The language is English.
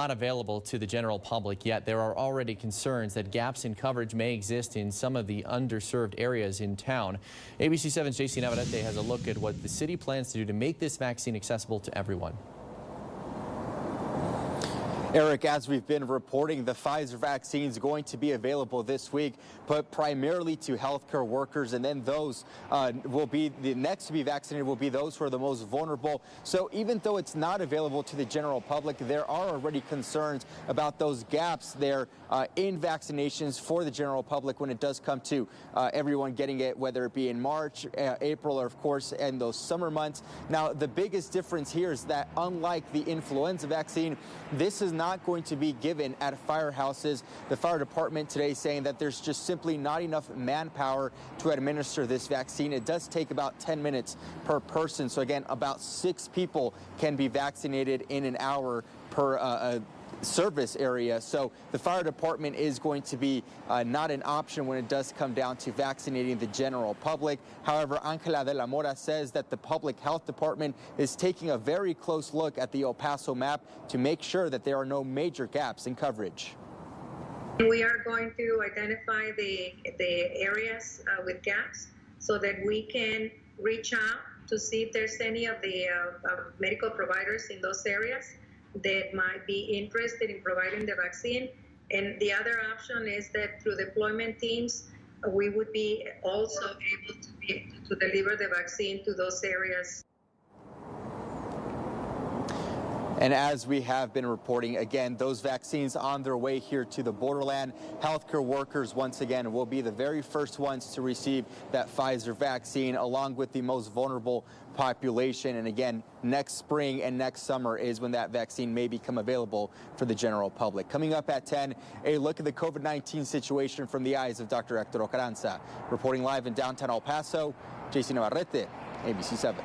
Not available to the general public yet. There are already concerns that gaps in coverage may exist in some of the underserved areas in town. ABC 7's JC Navarrete has a look at what the city plans to do to make this vaccine accessible to everyone. Eric, as we've been reporting, the Pfizer vaccine is going to be available this week, but primarily to healthcare workers, and then those will be the next to be vaccinated will be those who are the most vulnerable. So even though it's not available to the general public, there are already concerns about those gaps there in vaccinations for the general public when it does come to everyone getting it, whether it be in March, April, or of course in those summer months. Now, the biggest difference here is that unlike the influenza vaccine, this is not going to be given at firehouses. The fire department today saying that there's just simply not enough manpower to administer this vaccine. It does take about 10 minutes per person. So again, about 6 people can be vaccinated in an hour per service area. So the fire department is going to be not an option when it does come down to vaccinating the general public. However, Angela de la Mora says that the public health department is taking a very close look at the El Paso map to make sure that there are no major gaps in coverage. We are going to identify the areas with gaps so that we can reach out to see if there's any of the medical providers in those areas that might be interested in providing the vaccine. And the other option is that through deployment teams, we would be also able to deliver the vaccine to those areas. And as we have been reporting, again, those vaccines on their way here to the borderland. Healthcare workers, once again, will be the very first ones to receive that Pfizer vaccine, along with the most vulnerable population. And again, next spring and next summer is when that vaccine may become available for the general public. Coming up at 10, a look at the COVID-19 situation from the eyes of Dr. Hector Ocaranza. Reporting live in downtown El Paso, JC Navarrete, ABC 7.